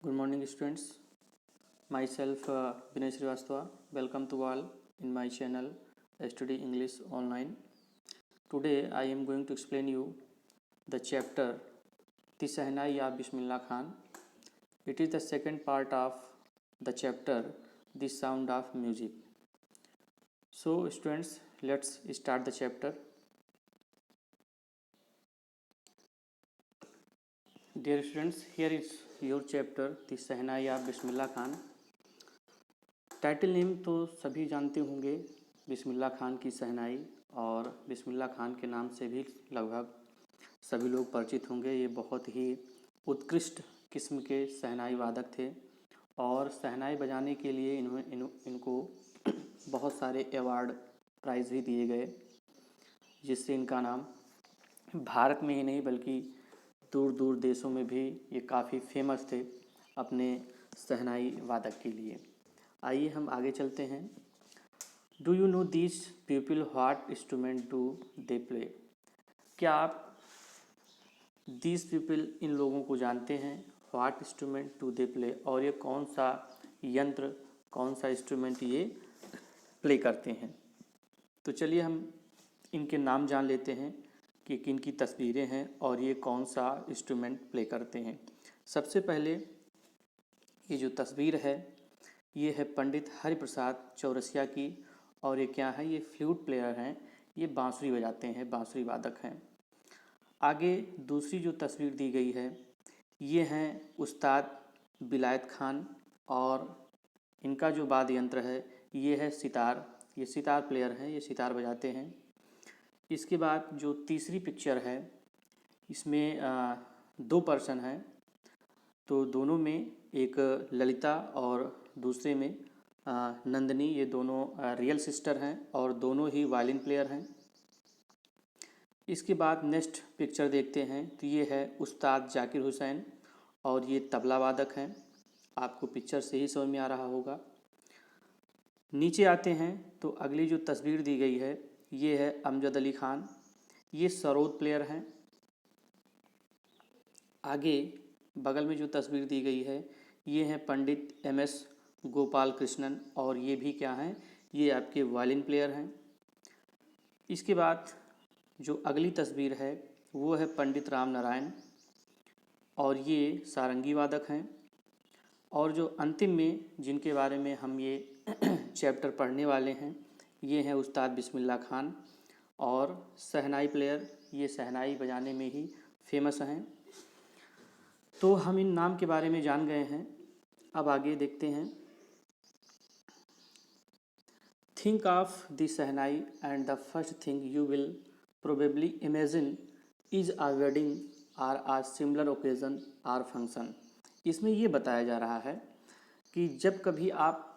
Good morning, students. Myself, Vinay Srivastava. Welcome to all in my channel, Study English Online. Today, I am going to explain you the chapter The Sehnai of Bismillah Khan. It is the second part of the chapter The Sound of Music. So, students, let's start the chapter. Dear students, here is your chapter The Sehnai of Bismillah Khan. Title name तो सभी जानते होंगे, बिस्मिल्लाह खान की शहनाई, और बिस्मिल्लाह खान के नाम से भी लगभग सभी लोग परिचित होंगे। ये बहुत ही उत्कृष्ट किस्म के शहनाई वादक थे और शहनाई बजाने के लिए इनको बहुत सारे अवार्ड प्राइज़ भी दिए गए, जिससे इनका नाम भारत में ही नहीं बल्कि दूर दूर देशों में भी ये काफ़ी फेमस थे अपने शहनाई वादक के लिए। आइए हम आगे चलते हैं। Do you know this people what instrument do they play? क्या आप दिस पीपल इन लोगों को जानते हैं? What instrument do they play, और ये कौन सा यंत्र, कौन सा इंस्ट्रूमेंट ये प्ले करते हैं। तो चलिए हम इनके नाम जान लेते हैं कि किन की तस्वीरें हैं और ये कौन सा इंस्ट्रूमेंट प्ले करते हैं। सबसे पहले ये जो तस्वीर है ये है पंडित हरिप्रसाद चौरसिया की, और ये क्या है, ये फ्लूट प्लेयर हैं, ये बांसुरी बजाते हैं, बांसुरी वादक हैं। आगे दूसरी जो तस्वीर दी गई है ये हैं उस्ताद बिलायत खान, और इनका जो वाद्य यंत्र है ये है सितार, ये सितार प्लेयर हैं, ये सितार बजाते हैं। इसके बाद जो तीसरी पिक्चर है इसमें दो पर्सन हैं, तो दोनों में एक ललिता और दूसरे में नंदिनी, ये दोनों रियल सिस्टर हैं और दोनों ही वायलिन प्लेयर हैं। इसके बाद नेक्स्ट पिक्चर देखते हैं तो ये है उस्ताद जाकिर हुसैन, और ये तबला वादक हैं, आपको पिक्चर से ही समझ में आ रहा होगा। नीचे आते हैं तो अगली जो तस्वीर दी गई है ये है अमजद अली खान, ये सरोद प्लेयर हैं। आगे बगल में जो तस्वीर दी गई है ये है पंडित MS गोपाल कृष्णन, और ये भी क्या हैं, ये आपके वायलिन प्लेयर हैं। इसके बाद जो अगली तस्वीर है वो है पंडित राम नारायण, और ये सारंगी वादक हैं। और जो अंतिम में जिनके बारे में हम ये चैप्टर पढ़ने वाले हैं ये हैं उस्ताद बिस्मिल्लाह खान, और शहनाई प्लेयर, ये शहनाई बजाने में ही फेमस हैं। तो हम इन नाम के बारे में जान गए हैं, अब आगे देखते हैं। Think of the shehnai and the first thing you will probably imagine is a wedding or a similar occasion or function. इसमें ये बताया जा रहा है कि जब कभी आप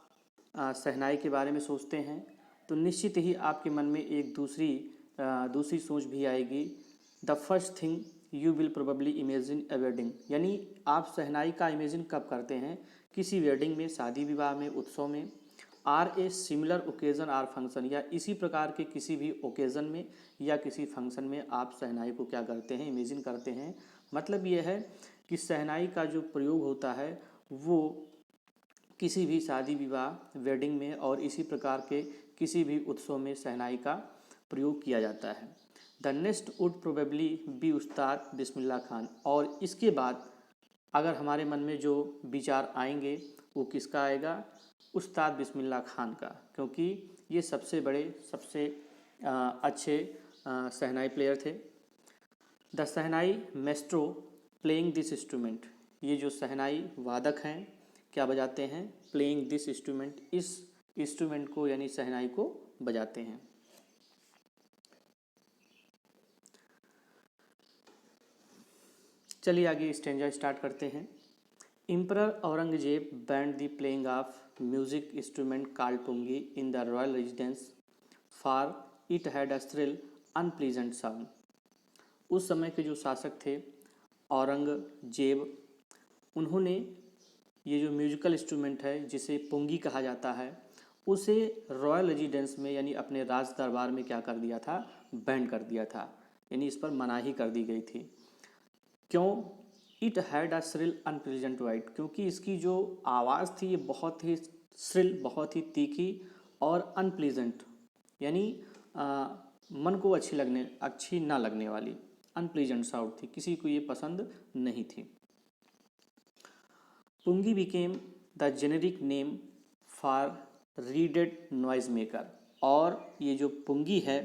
शहनाई के बारे में सोचते हैं तो निश्चित ही आपके मन में एक दूसरी सोच भी आएगी। The first thing you will probably imagine A wedding, यानी आप शहनाई का इमेजिन कब करते हैं, किसी वेडिंग में, शादी विवाह में, उत्सव में। Or a similar occasion or function, या इसी प्रकार के किसी भी ओकेज़न में या किसी फंक्शन में आप शहनाई को क्या करते हैं, इमेजिन करते हैं। मतलब ये है कि शहनाई का जो प्रयोग होता है वो किसी भी शादी विवाह, वेडिंग में और इसी प्रकार के किसी भी उत्सव में शहनाई का प्रयोग किया जाता है। The next would probably be उस्ताद बिस्मिल्लाह खान, और इसके बाद अगर हमारे मन में जो विचार आएंगे वो किसका आएगा, उस्ताद बिस्मिल्लाह खान का, क्योंकि ये सबसे बड़े, सबसे अच्छे शहनाई प्लेयर थे। The shehnai maestro playing this instrument, ये जो शहनाई वादक हैं क्या बजाते हैं, प्लेइंग दिस इंस्ट्रूमेंट, इस इंस्ट्रूमेंट को यानी शहनाई को बजाते हैं। चलिए आगे स्टेंजा स्टार्ट करते हैं। Emperor Aurangzeb banned the playing of music instrument called pungi in the royal residence, for it had a shrill, unpleasant sound. उस समय के जो शासक थे औरंगजेब, उन्होंने ये जो म्यूजिकल इंस्ट्रूमेंट है जिसे पुंगी कहा जाता है उसे रॉयल रेजिडेंस में यानी अपने राज दरबार में क्या कर दिया था, बैन कर दिया था, यानी इस पर मनाही कर दी गई थी। क्यों? It had a shrill unpleasant white, क्योंकि इसकी जो आवाज़ थी ये बहुत ही श्रिल, बहुत ही तीखी और अनप्लेजेंट, यानी मन को अच्छी ना लगने वाली, अनप्लेजेंट साउंड थी, किसी को ये पसंद नहीं थी। Pungi became the generic name for reeded noise maker, और ये जो पुंगी है,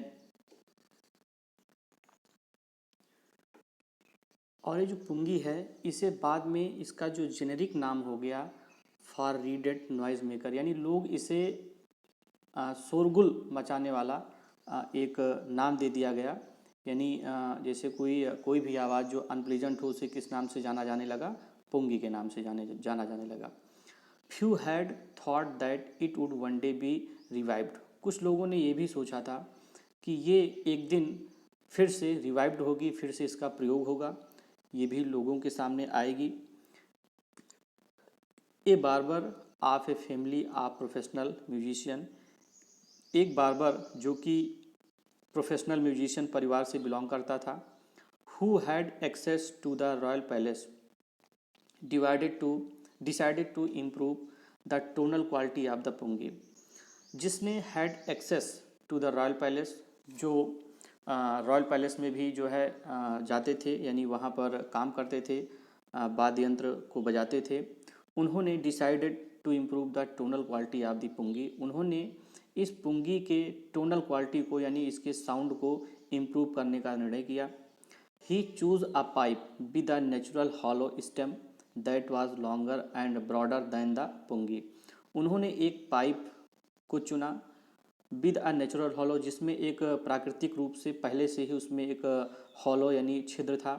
और ये जो पुंगी है इसे बाद में इसका जो जेनेरिक नाम हो गया फॉर रीडेड नॉइज मेकर, यानी लोग इसे शोरगुल मचाने वाला एक नाम दे दिया गया। यानी जैसे कोई भी आवाज़ जो अनप्लीजेंट हो उसे किस नाम से जाना जाने लगा, पुंगी के नाम से जाना जाने लगा। Few had thought that it would one day B revived, कुछ लोगों ने ये भी सोचा था कि ये एक दिन फिर से रिवाइव्ड होगी, फिर से इसका प्रयोग होगा, ये भी लोगों के सामने आएगी। A barber of a family of professional musician, एक बार्बर जो कि प्रोफेशनल म्यूजिशियन परिवार से बिलोंग करता था, who had access to the royal palace decided to improve the tonal quality of the pungi, जिसने had access to the royal palace, जो royal palace में भी जो है जाते थे, यानी वहाँ पर काम करते थे, वाद्य यंत्र को बजाते थे, उन्होंने decided to improve the tonal quality of the pungi, उन्होंने इस पुंगी के टोनल क्वालिटी को यानी इसके साउंड को इम्प्रूव करने का निर्णय किया। He choose a pipe with a natural hollow stem that was longer and broader than the pungi, उन्होंने एक पाइप को चुना विद अ नेचुरल हॉलो, जिसमें एक प्राकृतिक रूप से पहले से ही उसमें एक हॉलो यानी छिद्र था,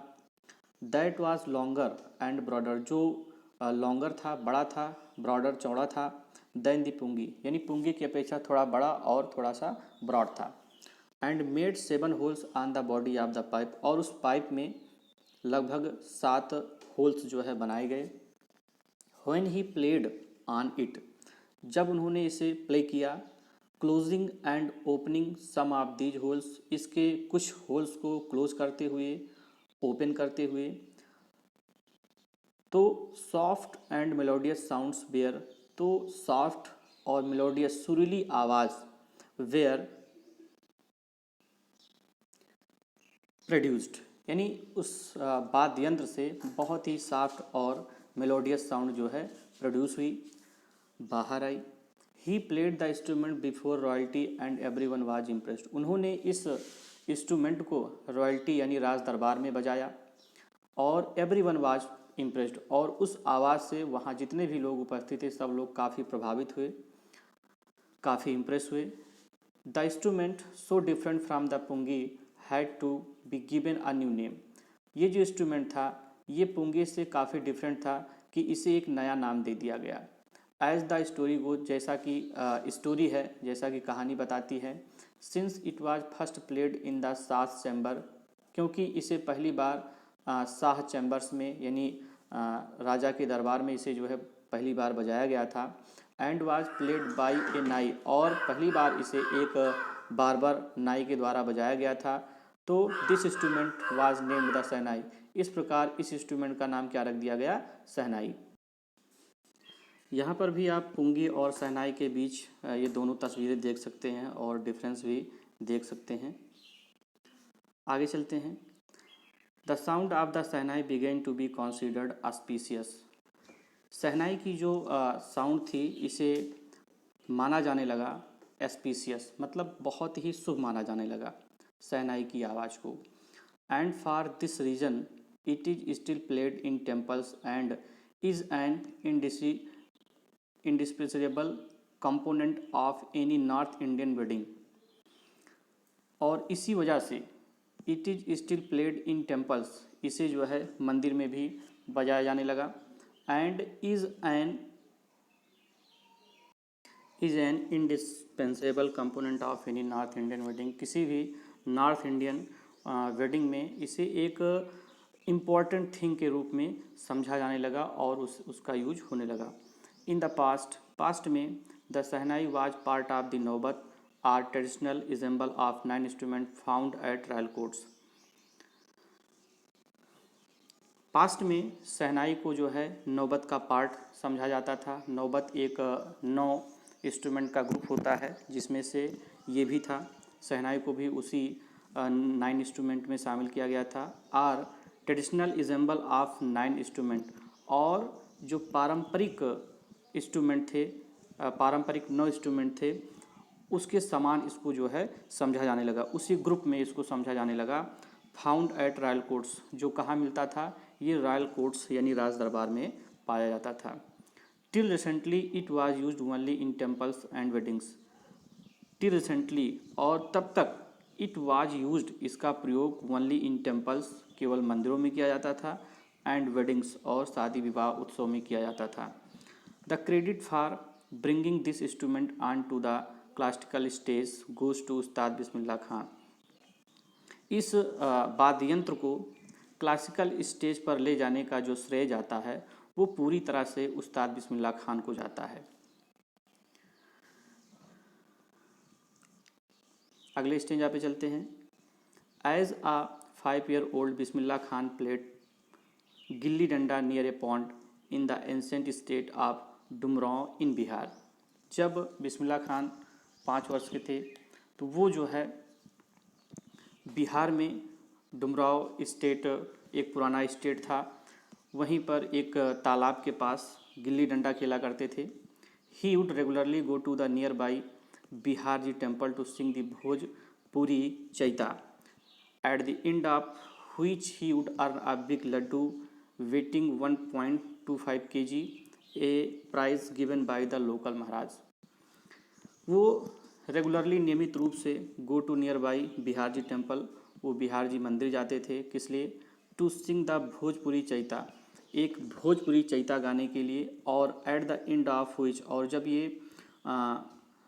that was longer and broader, जो लॉन्गर था, बड़ा था, ब्रॉडर चौड़ा था, देन दी पुंगी, यानी पुंगी की अपेक्षा थोड़ा बड़ा और थोड़ा सा ब्रॉड था, and made 7 holes on the body of the pipe, और उस पाइप में लगभग 7 होल्स जो है बनाए गए। When he played on it, जब उन्होंने इसे प्ले किया, closing and opening some of these holes, इसके कुछ होल्स को क्लोज करते हुए, ओपन करते हुए, तो soft and melodious sounds were, तो सॉफ्ट और मेलोडियस सुरीली आवाज़ वेयर प्रोड्यूस्ड, यानी उस वाद्य यंत्र से बहुत ही सॉफ्ट और मेलोडियस साउंड जो है प्रोड्यूस हुई, बाहर आई। He played the instrument before royalty and everyone was impressed, उन्होंने इस इंस्ट्रूमेंट को रॉयल्टी यानी राज दरबार में बजाया, और एवरीवन वाज इम्प्रेस्ड, और उस आवाज़ से वहाँ जितने भी लोग उपस्थित थे सब लोग काफ़ी प्रभावित हुए, काफ़ी इम्प्रेस हुए। The instrument so different from the pungi had to be given a new name, ये जो इंस्ट्रूमेंट था ये पुंगी से काफ़ी डिफरेंट था कि इसे एक नया नाम दे दिया गया। एज द स्टोरी गो, जैसा कि स्टोरी है, जैसा कि कहानी बताती है, since it was first played in the Shah chamber, क्योंकि इसे पहली बार शाह चैम्बर्स में यानी राजा के दरबार में इसे जो है पहली बार बजाया गया था, एंड वाज प्लेड बाय ए नाई, और पहली बार इसे एक बार्बर नाई के द्वारा बजाया गया था, तो this instrument was named the shehnai, इस प्रकार इस इंस्ट्रूमेंट का नाम क्या रख दिया गया, शहनाई। यहाँ पर भी आप पुंगी और शहनाई के बीच ये दोनों तस्वीरें देख सकते हैं और डिफरेंस भी देख सकते हैं। आगे चलते हैं। The sound of the shehnai began to be considered auspicious, shehnai की जो साउंड थी इसे माना जाने लगा एस्पीशियस, मतलब बहुत ही शुभ माना जाने लगा शहनाई की आवाज़ को, and for this reason it is still played in temples and is an indispensable component of any north Indian wedding, और इसी वजह से it is still played in temples, इसे जो है मंदिर में भी बजाया जाने लगा, and is an indispensable component of any north Indian wedding, किसी भी नॉर्थ इंडियन वेडिंग में इसे एक इम्पॉर्टेंट थिंग के रूप में समझा जाने लगा और उसका यूज होने लगा। इन द पास्ट में the shehnai was part of the naubat or traditional ensemble of 9 instruments found at royal courts, past में शहनाई को जो है नौबत का पार्ट समझा जाता था। नौबत एक 9 इंस्ट्रूमेंट का ग्रुप होता है जिसमें से ये भी था। शहनाई को भी उसी 9 इंस्ट्रूमेंट में शामिल किया गया था। Are traditional ensemble of 9 instrument, और जो पारंपरिक इंस्ट्रूमेंट थे, पारंपरिक 9 इंस्ट्रूमेंट थे, उसके समान इसको जो है समझा जाने लगा, उसी ग्रुप में इसको समझा जाने लगा। फाउंड एट रॉयल कोर्ट्स, जो कहाँ मिलता था, ये रॉयल कोर्ट्स यानी राज दरबार में पाया जाता था। Till recently it was used only in temples and weddings. Till recently, और तब तक, इट वाज यूज्ड, इसका प्रयोग ओनली इन टेम्पल्स, केवल मंदिरों में किया जाता था, एंड वेडिंग्स, और शादी विवाह उत्सव में किया जाता था। The credit for bringing this instrument on to the classical stage goes to Ustad Bismillah Khan. इस वाद्य यंत्र को क्लासिकल स्टेज पर ले जाने का जो श्रेय जाता है वो पूरी तरह से उस्ताद बिस्मिल्लाह खान को जाता है। अगले स्टेंजा पे चलते हैं। As a 5-year-old Bismillah Khan played gilli danda near a pond in the ancient state of Dumraon in Bihar. जब बिस्मिल्लाह खान 5 वर्ष के थे तो वो जो है बिहार में डुमराव स्टेट, एक पुराना स्टेट था, वहीं पर एक तालाब के पास गिल्ली डंडा खेला करते थे। He would regularly go to the nearby Bihar ji temple to sing the Bhojpuri chaita, at the end of which he would earn a big laddu weighing 1.25 kg, a prize given by the local maharaj. वो regularly, नियमित रूप से go to nearby Bihar ji temple, वो बिहार जी मंदिर जाते थे, किस लिए, to sing the Bhojpuri chaita, एक भोजपुरी चैता गाने के लिए, और at the end of which, और जब ये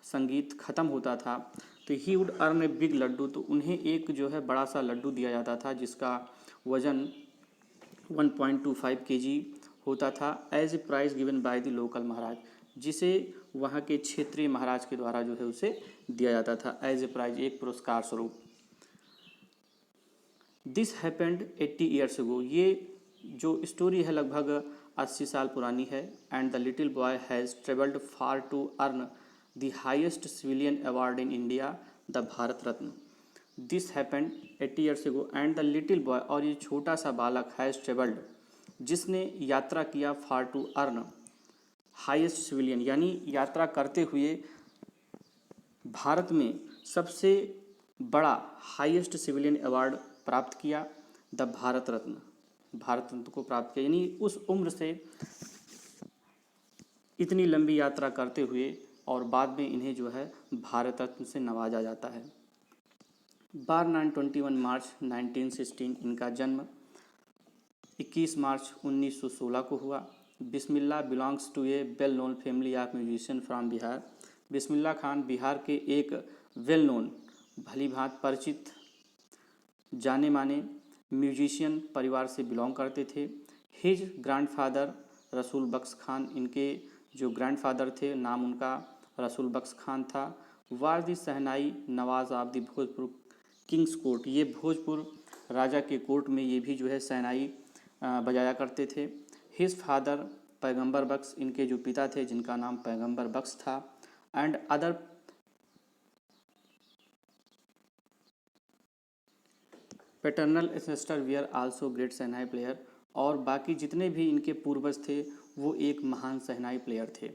संगीत ख़त्म होता था तो he would earn a big laddoo, तो उन्हें एक जो है बड़ा सा लड्डू दिया जाता था जिसका वज़न 1.25 kg होता था, as a prize given by the local Maharaj, जिसे वहाँ के क्षेत्रीय महाराज के द्वारा जो है उसे दिया जाता था एज ए प्राइज, एक पुरस्कार स्वरूप। दिस हैपेंड 80 years ago, ये जो स्टोरी है लगभग 80 साल पुरानी है। And the little boy has travelled far to earn the highest civilian award in India, the Bharat Ratna. This happened 80 years ago, and the little boy, और ये छोटा सा बालक, हैज़ ट्रेवल्ड, जिसने यात्रा किया, फार टू अर्न हाईएस्ट सिविलियन, यानी यात्रा करते हुए भारत में सबसे बड़ा हाईएस्ट सिविलियन अवार्ड प्राप्त किया, द भारत रत्न, भारत रत्न को प्राप्त किया, यानी उस उम्र से इतनी लंबी यात्रा करते हुए और बाद में इन्हें जो है भारत रत्न से नवाजा जाता है। बार 21 मार्च 1916, इनका जन्म 21 मार्च 1916 को हुआ। Bismillah belongs to a well known family of musicians from Bihar. Bismillah Khan Bihar के एक वेल नोन, भली भांति परिचित, जाने माने म्यूजिशियन परिवार से बिलोंग करते थे। हिज ग्रैंडफादर रसूल बख्श खान, इनके जो ग्रैंडफादर थे नाम उनका रसूल बख्श खान था। Was the shehnai Nawaz of the Bhojpur Kings court, ये भोजपुर राजा के कोर्ट में ये भी जो है शहनाई बजाया करते थे। हिज फादर पैगंबर बख्श, इनके जो पिता थे जिनका नाम पैगंबर बख्श था। And other paternal ancestor we are also great shehnai player, और बाकी जितने भी इनके पूर्वज थे वो एक महान शहनाई प्लेयर थे।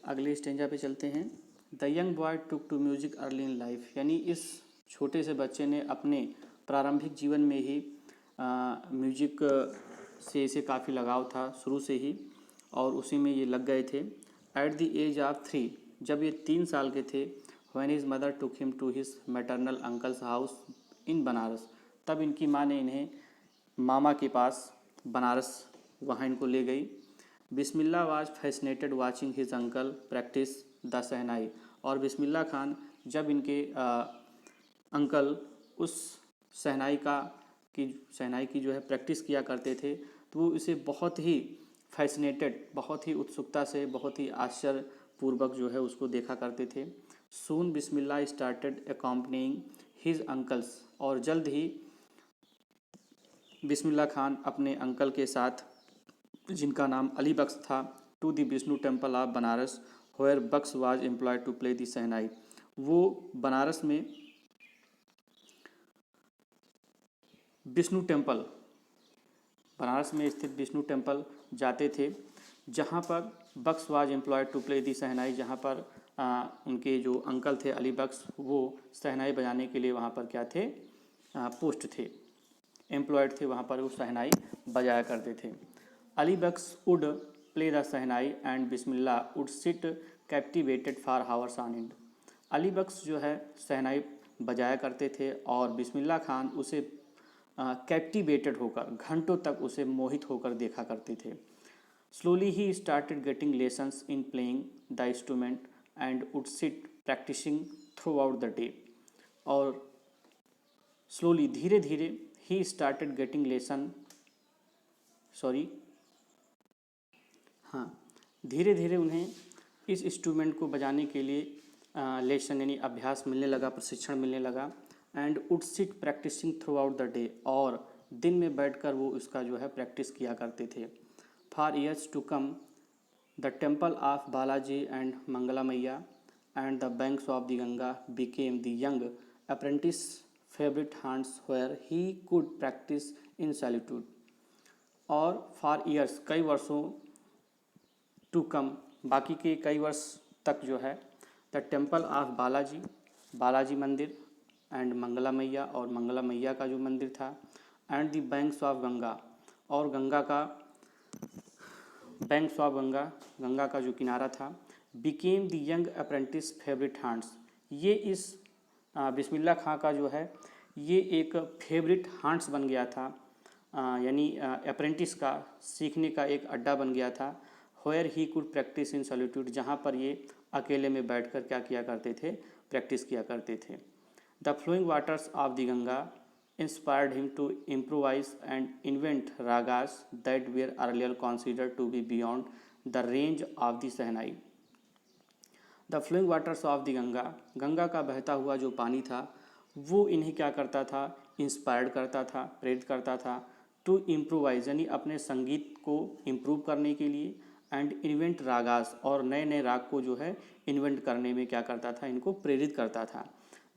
अगले स्टेंजा पे चलते हैं। The young boy took to music early in life, यानी इस छोटे से बच्चे ने अपने प्रारंभिक जीवन में ही म्यूजिक से इसे काफ़ी लगाव था शुरू से ही, और उसी में ये लग गए थे। एट द एज ऑफ 3, जब ये 3 साल के थे, when his mother took him to his maternal uncles house in Banaras, तब इनकी माँ ने इन्हें मामा के पास बनारस वहाँ इनको ले गई। Bismillah was fascinated watching his uncle practise the shehnai, और बिस्मिल्लाह खान जब इनके अंकल उस शहनाई की जो है प्रैक्टिस किया करते थे तो वो इसे बहुत ही फैसिनेटेड, बहुत ही उत्सुकता से, बहुत ही आश्चर्यपूर्वक जो है उसको देखा करते थे। सून बिस्मिल्लाह स्टार्टेड अकॉम्पनिंग हिज अंकल्स, और जल्द ही बिस्मिल्लाह खान अपने अंकल के साथ, जिनका नाम अली बख्श था, to the Vishnu temple of Banaras where Bakhsh was employed to play the shehnai. वो बनारस में विष्णु टेम्पल, बनारस में स्थित विष्णु टेम्पल जाते थे, जहाँ पर Bakhsh was employed to play the shehnai, जहाँ पर उनके जो अंकल थे अली बख्श, वो शहनाई बजाने के लिए वहाँ पर क्या थे, पोस्ट थे, एम्प्लॉयड थे, वहाँ पर वो शहनाई बजाया करते थे। Ali Bakhsh would play the shehnai and Bismillah would sit captivated for hours on end. Ali Bakhsh जो है शहनाई बजाया करते थे और बिस्मिल्लाह खान उसे कैप्टिवेटेड होकर, घंटों तक उसे मोहित होकर देखा करते थे। Slowly he started getting lessons in playing the instrument and would sit practising throughout the day. और स्लोली, धीरे धीरे, ही स्टार्टेड गेटिंग लेसन, धीरे धीरे उन्हें इस इंस्ट्रूमेंट को बजाने के लिए लेसन यानी अभ्यास मिलने लगा, प्रशिक्षण मिलने लगा। And would sit practising throughout the day, और दिन में बैठकर वो उसका जो है प्रैक्टिस किया करते थे। For years to come the temple of Balaji and Mangala Maiya and the banks of the Ganga became the young apprentice favourite haunts where he could practise in solitude. और फॉर ईयर्स, कई वर्षों, टू कम, बाकी के कई वर्ष तक जो है, the temple of Balaji, Balaji मंदिर, एंड मंगला मैया, और मंगला मैया का जो मंदिर था, and the banks of Ganga, और गंगा का, बैंक्स ऑफ गंगा, गंगा का जो किनारा था, became the young apprentice favourite haunts, ये इस बिस्मिल्लाह खां का जो है ये एक फेवरेट हांट्स बन गया था, यानी अप्रेंटिस का, सीखने का एक अड्डा बन गया था। Where he could practise in solitude, जहाँ पर ये अकेले में बैठकर क्या किया करते थे, प्रैक्टिस किया करते थे। The flowing waters of the Ganga inspired him to improvise and invent ragas that were earlier considered to be beyond the range of the shehnai. The flowing waters of the Ganga, Ganga का बहता हुआ जो पानी था, वो इन्हें क्या करता था, इंस्पायर्ड करता था, प्रेरित करता था, टू इम्प्रोवाइज यानी अपने संगीत को इम्प्रूव करने के लिए, एंड इन्वेंट रागास, और नए नए राग को जो है इन्वेंट करने में क्या करता था, इनको प्रेरित करता था।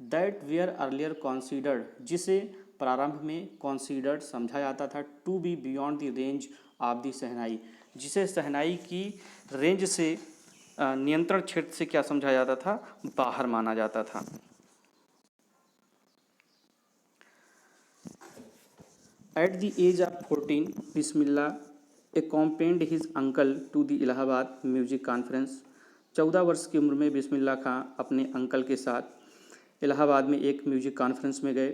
दैट वेयर अर्लियर कॉन्सिडर्ड, जिसे प्रारंभ में कॉन्सिडर्ड समझा जाता था, to be beyond the range of the shehnai, जिसे शहनाई की रेंज से, नियंत्रण क्षेत्र से क्या समझा जाता था, बाहर माना जाता था। At the age of 14, Bismillah accompanied his uncle to the Allahabad music conference. 14 वर्ष की उम्र में बिस्मिल्लाह खां अपने अंकल के साथ इलाहाबाद में एक म्यूजिक कॉन्फ्रेंस में गए।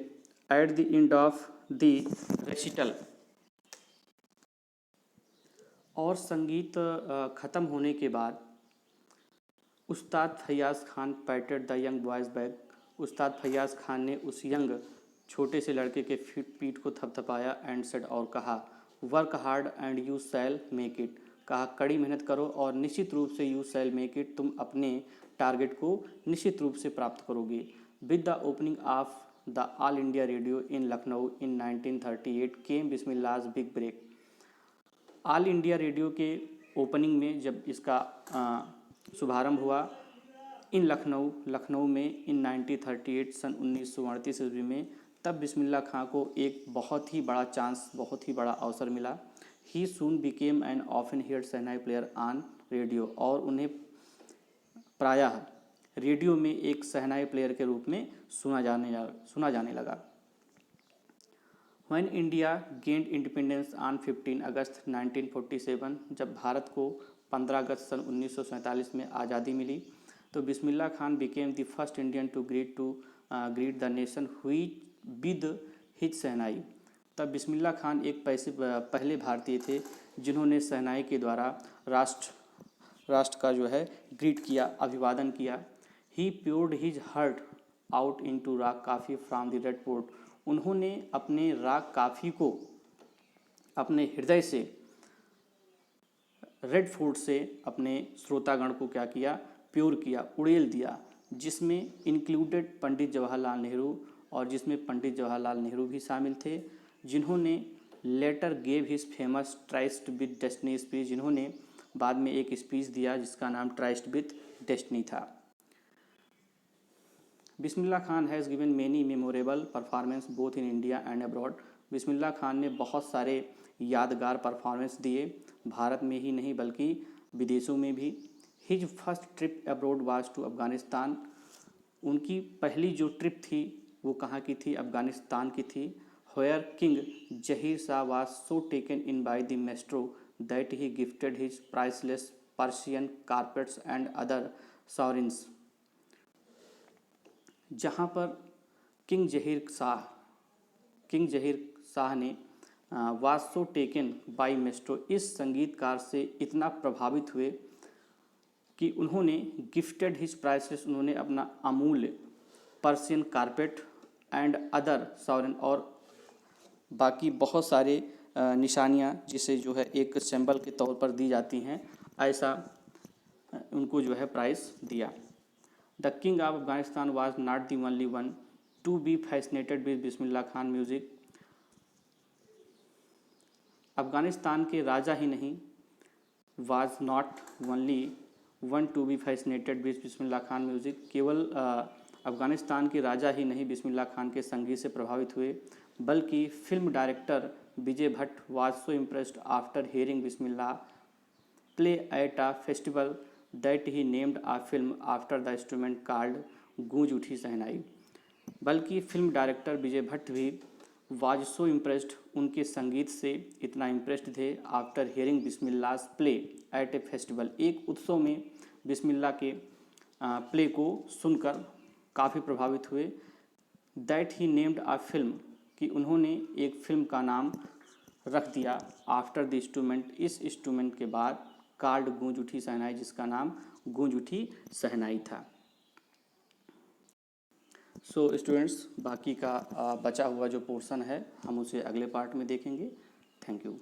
At the end of the recital, और संगीत ख़त्म होने के बाद, Ustad Faiyaz Khan patted the young boy's back, Ustad Faiyaz Khan ने उस यंग, छोटे से लड़के के पीठ को थपथपाया, एंड सेड, और कहा, work hard and you shall make it, कहा कड़ी मेहनत करो और निश्चित रूप से यू शैल मेक इट, तुम अपने टारगेट को निश्चित रूप से प्राप्त करोगे। With the opening of the All India Radio in Lucknow in 1938 came Bismillah's big break. All India Radio के ओपनिंग में जब इसका शुभारंभ हुआ इन लखनऊ में इन 1938 सन 1938 ईस्वी में, तब बिस्मिल्लाह खां को एक बहुत ही बड़ा चांस, बहुत ही बड़ा अवसर मिला। He soon became an often heard shehnai player on radio, और उन्हें प्रायः रेडियो में एक शहनाई प्लेयर के रूप में सुना जाने लगा। When India gained independence on 15 अगस्त 1947, जब भारत को 15 अगस्त सन 1947 में आज़ादी मिली, तो Bismillah Khan became the first Indian to greet the nation with his shehnai. तब बिस्मिल्लाह खान एक पहले भारतीय थे जिन्होंने शहनाई के द्वारा राष्ट्र का जो है ग्रीट किया, अभिवादन किया। ही प्योर्ड हिज हार्ट आउट इनटू राग काफ़ी फ्रॉम द रेड फोर्ट, उन्होंने अपने राग काफ़ी को अपने हृदय से, रेड फोर्ट से अपने श्रोतागण को क्या किया, प्योर किया, उड़ेल दिया, जिसमें इंक्लूडेड पंडित जवाहरलाल नेहरू और जिसमें पंडित जवाहरलाल नेहरू भी शामिल थे, जिन्होंने later gave his famous tryst with destiny speech, जिन्होंने बाद में एक स्पीच दिया जिसका नाम ट्राइस्ट विद डेस्टिनी था। Bismillah Khan has given many memorable performances both in India and abroad. Bismillah Khan ने बहुत सारे यादगार परफॉर्मेंस दिए, भारत में ही नहीं बल्कि विदेशों में भी। His first trip abroad was to Afghanistan. उनकी पहली जो ट्रिप थी वो कहाँ की थी? अफ़गानिस्तान की थी। Where King Zahir Shah was so taken in by the maestro that he gifted his priceless Persian carpets and other sovereigns. जहाँ पर किंग जहीर शाह ने was so taken by maestro, इस संगीतकार से इतना प्रभावित हुए कि उन्होंने गिफ्टेड हिज प्राइसलेस, उन्होंने अपना अमूल्य Persian carpet and other sovereign, और बाकी बहुत सारे निशानियाँ जिसे जो है एक सिंबल के तौर पर दी जाती हैं, ऐसा उनको जो है प्राइस दिया। The king of Afghanistan was not the only one to be fascinated with Bismillah Khan music. Afghanistan के राजा ही नहीं, was not only one to be fascinated with Bismillah Khan music, केवल अफगानिस्तान के राजा ही नहीं बिस्मिल्लाह खान के संगीत से प्रभावित हुए, बल्कि film director Vijay Bhatt was so impressed after hearing Bismillah play at a festival that he named a film after the instrument called गूंज उठी शहनाई। बल्कि फिल्म डायरेक्टर विजय भट्ट भी वाज सो इम्प्रेस्ड, उनके संगीत से इतना इम्प्रेस्ड थे, after hearing Bismillah play at A festival, एक उत्सव में बिस्मिल्लाह के प्ले को सुनकर काफ़ी प्रभावित हुए। That he named a film, कि उन्होंने एक फिल्म का नाम रख दिया आफ्टर द इंस्ट्रूमेंट, इस इंस्ट्रूमेंट के बाद, कॉल्ड गूंज उठी शहनाई, जिसका नाम गूंज उठी शहनाई था। सो स्टूडेंट्स, बाकी का बचा हुआ जो पोर्शन है हम उसे अगले पार्ट में देखेंगे। Thank you.